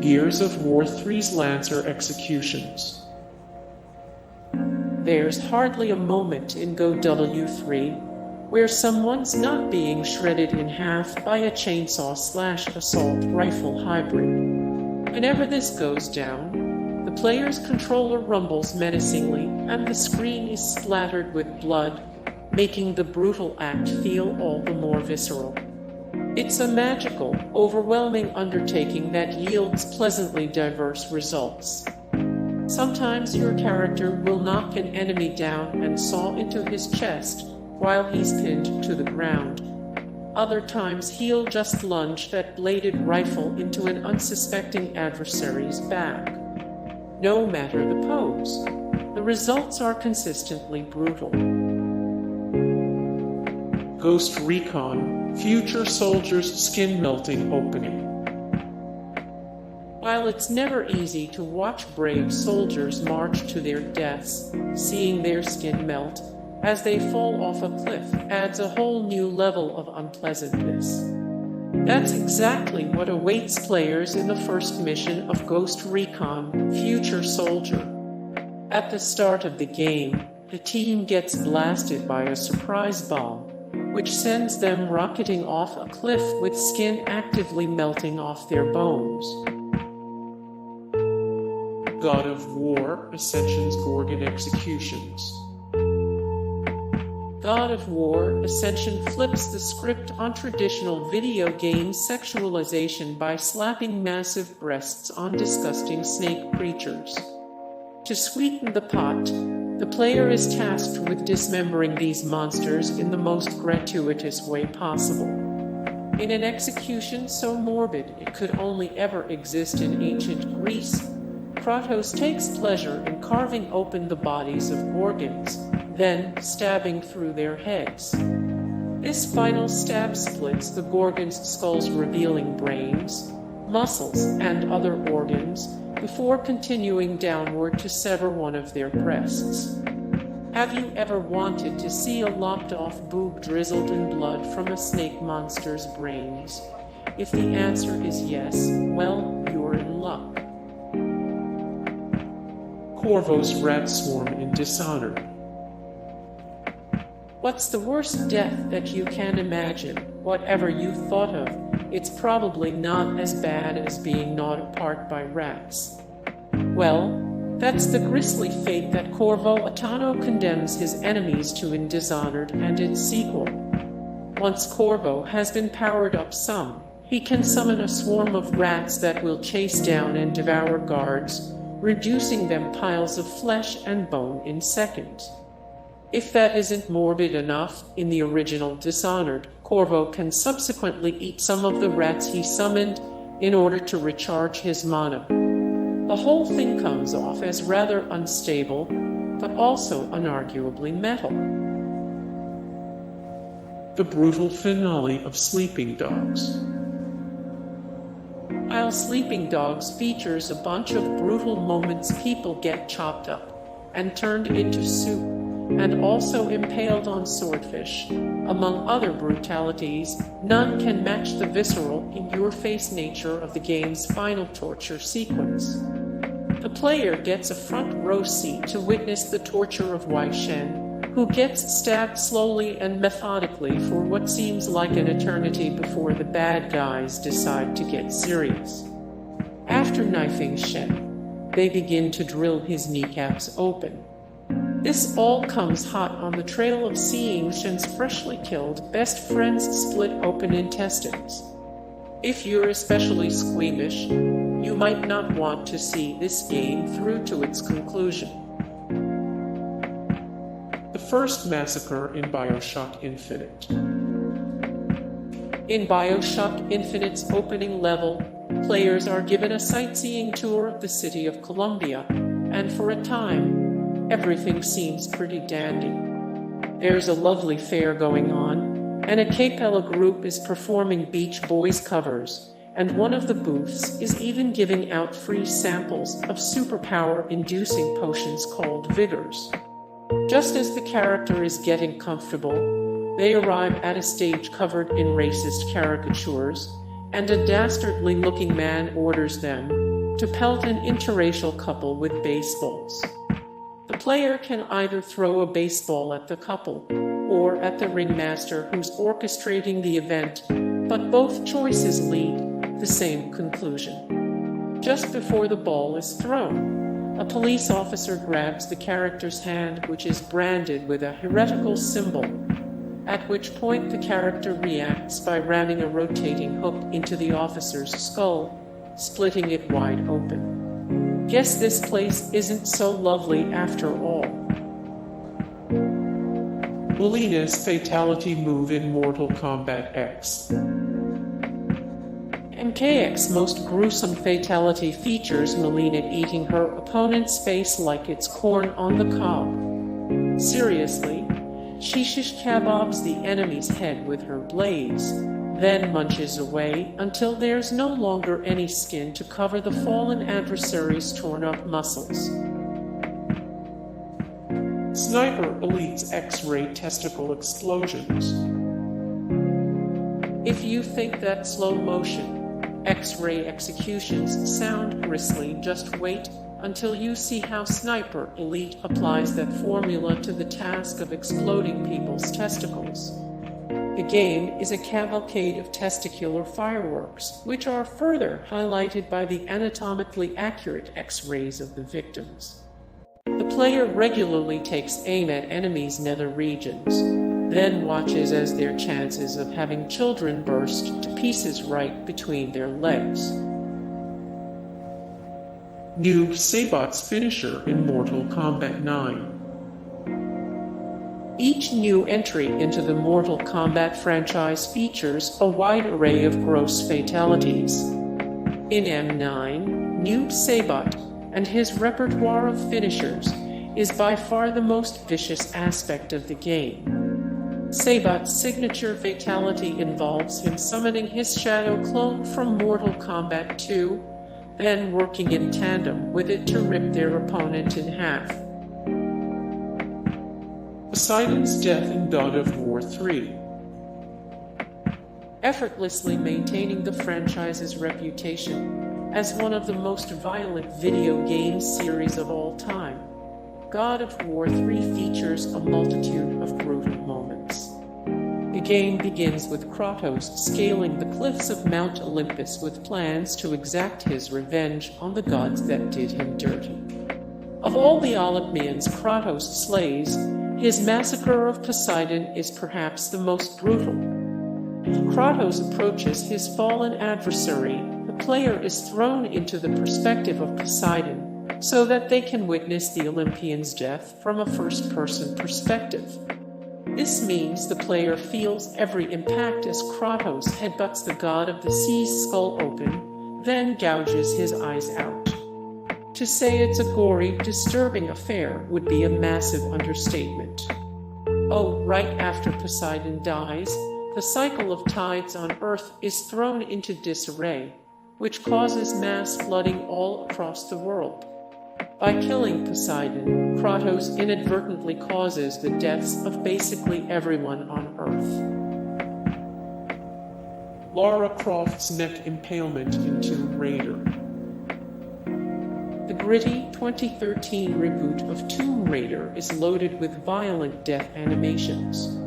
Gears of War 3's Lancer executions. There's hardly a moment in GoW3 where someone's not being shredded in half by a chainsaw/assault rifle hybrid. Whenever this goes down, the player's controller rumbles menacingly and the screen is splattered with blood, making the brutal act feel all the more visceral. It's a magical, overwhelming undertaking that yields pleasantly diverse results. Sometimes your character will knock an enemy down and saw into his chest while he's pinned to the ground. Other times he'll just lunge that bladed rifle into an unsuspecting adversary's back. No matter the pose, the results are consistently brutal. Ghost Recon, Future Soldier's Skin Melting Opening. While it's never easy to watch brave soldiers march to their deaths, seeing their skin melt as they fall off a cliff adds a whole new level of unpleasantness. That's exactly what awaits players in the first mission of Ghost Recon, Future Soldier. At the start of the game, the team gets blasted by a surprise bomb, which sends them rocketing off a cliff with skin actively melting off their bones. God of War, Ascension's Gorgon executions. God of War, Ascension flips the script on traditional video game sexualization by slapping massive breasts on disgusting snake creatures. To sweeten the pot, the player is tasked with dismembering these monsters in the most gratuitous way possible. In an execution so morbid it could only ever exist in ancient Greece, Kratos takes pleasure in carving open the bodies of Gorgons, then stabbing through their heads. This final stab splits the Gorgon's skulls, revealing brains, muscles, and other organs, before continuing downward to sever one of their breasts. Have you ever wanted to see a lopped-off boob drizzled in blood from a snake monster's brains? If the answer is yes, well, you're in luck. Corvo's rat swarm in Dishonored. What's the worst death that you can imagine? Whatever you thought of, it's probably not as bad as being gnawed apart by rats. Well, that's the grisly fate that Corvo Attano condemns his enemies to in Dishonored and its sequel. Once Corvo has been powered up some, he can summon a swarm of rats that will chase down and devour guards, reducing them piles of flesh and bone in seconds. If that isn't morbid enough, in the original Dishonored, Corvo can subsequently eat some of the rats he summoned in order to recharge his mana. The whole thing comes off as rather unstable, but also unarguably metal. The brutal finale of Sleeping Dogs. While Sleeping Dogs features a bunch of brutal moments, people get chopped up and turned into soup, and also impaled on swordfish. Among other brutalities, none can match the visceral, in-your-face nature of the game's final torture sequence. The player gets a front-row seat to witness the torture of Wei Shen, who gets stabbed slowly and methodically for what seems like an eternity before the bad guys decide to get serious. After knifing Shen, they begin to drill his kneecaps open. This all comes hot on the trail of seeing Shen's freshly killed best friend's split open intestines. If you're especially squeamish, you might not want to see this game through to its conclusion. The first massacre in BioShock Infinite. In BioShock Infinite's opening level, players are given a sightseeing tour of the city of Columbia, and for a time, everything seems pretty dandy. There's a lovely fair going on, and a cappella group is performing Beach Boys covers, and one of the booths is even giving out free samples of superpower-inducing potions called Vigors. Just as the character is getting comfortable, they arrive at a stage covered in racist caricatures, and a dastardly-looking man orders them, to pelt an interracial couple with baseballs. The player can either throw a baseball at the couple or at the ringmaster who's orchestrating the event, but both choices lead the same conclusion. Just before the ball is thrown, a police officer grabs the character's hand, which is branded with a heretical symbol, at which point the character reacts by ramming a rotating hook into the officer's skull, splitting it wide open. Guess this place isn't so lovely after all. Melina's fatality move in Mortal Kombat X. MKX's most gruesome fatality features Melina eating her opponent's face like it's corn on the cob. Seriously, she shish kebabs the enemy's head with her blades, then munches away until there's no longer any skin to cover the fallen adversary's torn-up muscles. Sniper Elite's X-ray testicle explosions. If you think that slow-motion X-ray executions sound grisly, just wait until you see how Sniper Elite applies that formula to the task of exploding people's testicles. The game is a cavalcade of testicular fireworks, which are further highlighted by the anatomically accurate X-rays of the victims. The player regularly takes aim at enemies' nether regions, then watches as their chances of having children burst to pieces right between their legs. Noob Saibot's finisher in Mortal Kombat 9. Each new entry into the Mortal Kombat franchise features a wide array of gross fatalities. In M9, Noob Saibot and his repertoire of finishers is by far the most vicious aspect of the game. Saibot's signature fatality involves him summoning his shadow clone from Mortal Kombat 2, then working in tandem with it to rip their opponent in half. Poseidon's death in God of War 3. Effortlessly maintaining the franchise's reputation as one of the most violent video game series of all time, God of War 3 features a multitude of brutal moments. The game begins with Kratos scaling the cliffs of Mount Olympus with plans to exact his revenge on the gods that did him dirty. Of all the Olympians Kratos slays, his massacre of Poseidon is perhaps the most brutal. As Kratos approaches his fallen adversary, the player is thrown into the perspective of Poseidon so that they can witness the Olympian's death from a first-person perspective. This means the player feels every impact as Kratos headbutts the god of the sea's skull open, then gouges his eyes out. To say it's a gory, disturbing affair would be a massive understatement. Oh, right after Poseidon dies, the cycle of tides on Earth is thrown into disarray, which causes mass flooding all across the world. By killing Poseidon, Kratos inadvertently causes the deaths of basically everyone on Earth. Lara Croft's neck impalement in Tomb Raider. The gritty 2013 reboot of Tomb Raider is loaded with violent death animations.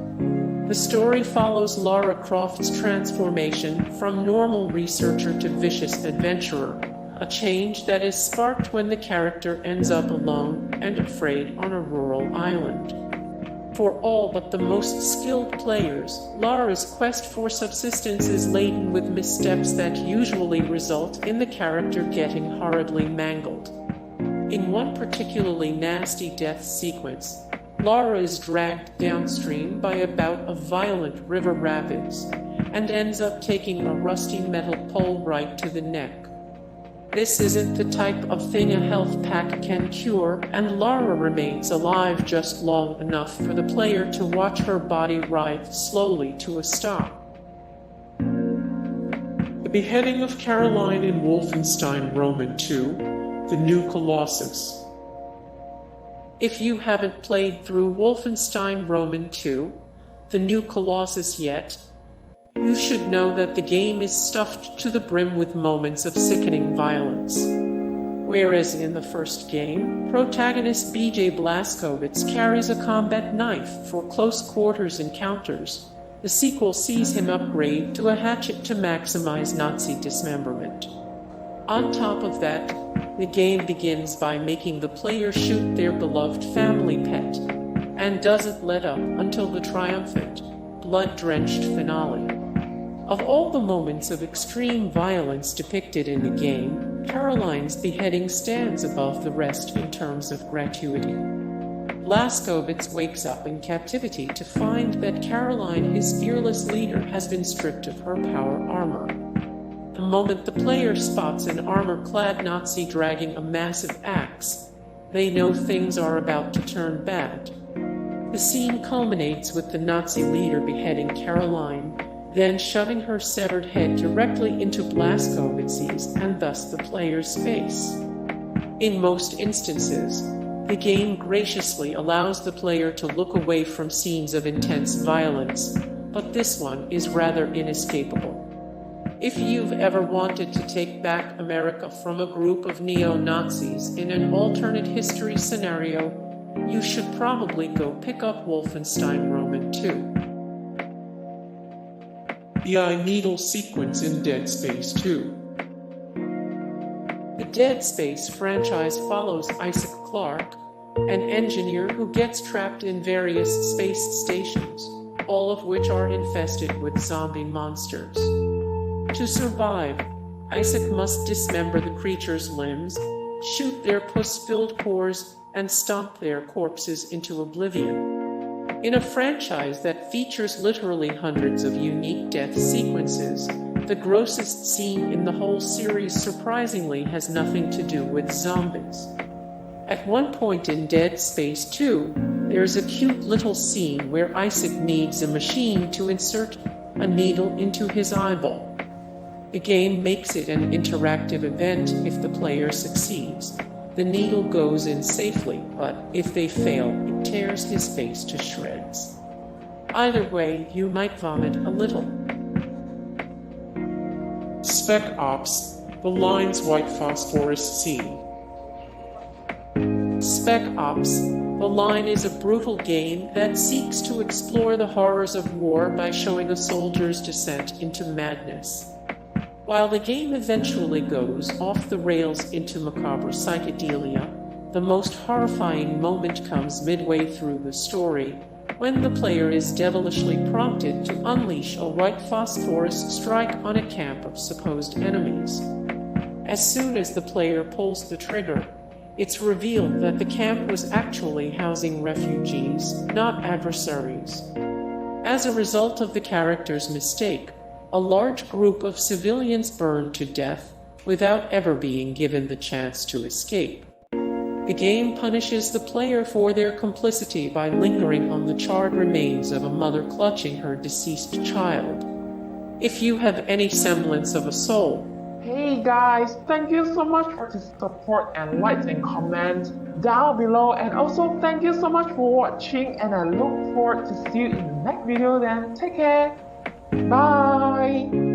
The story follows Lara Croft's transformation from normal researcher to vicious adventurer, a change that is sparked when the character ends up alone and afraid on a rural island. For all but the most skilled players, Lara's quest for subsistence is laden with missteps that usually result in the character getting horribly mangled. In one particularly nasty death sequence, Lara is dragged downstream by a bout of violent river rapids and ends up taking a rusty metal pole right to the neck. This isn't the type of thing a health pack can cure, and Lara remains alive just long enough for the player to watch her body writhe slowly to a stop. The beheading of Caroline in Wolfenstein Roman 2, the New Colossus. If you haven't played through Wolfenstein Roman 2, the New Colossus yet, you should know that the game is stuffed to the brim with moments of sickening violence. Whereas in the first game, protagonist BJ Blazkowicz carries a combat knife for close quarters encounters, the sequel sees him upgrade to a hatchet to maximize Nazi dismemberment. On top of that, the game begins by making the player shoot their beloved family pet, and doesn't let up until the triumphant, blood-drenched finale. Of all the moments of extreme violence depicted in the game, Caroline's beheading stands above the rest in terms of gratuity. Blazkowicz wakes up in captivity to find that Caroline, his fearless leader, has been stripped of her power armor. The moment the player spots an armor-clad Nazi dragging a massive axe, they know things are about to turn bad. The scene culminates with the Nazi leader beheading Caroline, then shoving her severed head directly into Blazkowicz's and thus the player's face. In most instances, the game graciously allows the player to look away from scenes of intense violence, but this one is rather inescapable. If you've ever wanted to take back America from a group of neo-Nazis in an alternate history scenario, you should probably go pick up Wolfenstein Roman 2. The eye needle sequence in Dead Space 2. The Dead Space franchise follows Isaac Clarke, an engineer who gets trapped in various space stations, all of which are infested with zombie monsters. To survive, Isaac must dismember the creatures' limbs, shoot their pus-filled cores, and stomp their corpses into oblivion. In a franchise that features literally hundreds of unique death sequences, the grossest scene in the whole series surprisingly has nothing to do with zombies. At one point in Dead Space 2, there's a cute little scene where Isaac needs a machine to insert a needle into his eyeball. The game makes it an interactive event if the player succeeds. The needle goes in safely, but if they fail, it tears his face to shreds. Either way, you might vomit a little. Spec Ops, the line's white phosphorus scene. Spec Ops, The Line is a brutal game that seeks to explore the horrors of war by showing a soldier's descent into madness. While the game eventually goes off the rails into macabre psychedelia, the most horrifying moment comes midway through the story, when the player is devilishly prompted to unleash a white phosphorus strike on a camp of supposed enemies. As soon as the player pulls the trigger, it's revealed that the camp was actually housing refugees, not adversaries. As a result of the character's mistake, a large group of civilians burned to death without ever being given the chance to escape. The game punishes the player for their complicity by lingering on the charred remains of a mother clutching her deceased child. If you have any semblance of a soul, hey guys, thank you so much for the support and likes and comments down below, and also thank you so much for watching, and I look forward to see you in the next video. Then take care. Bye.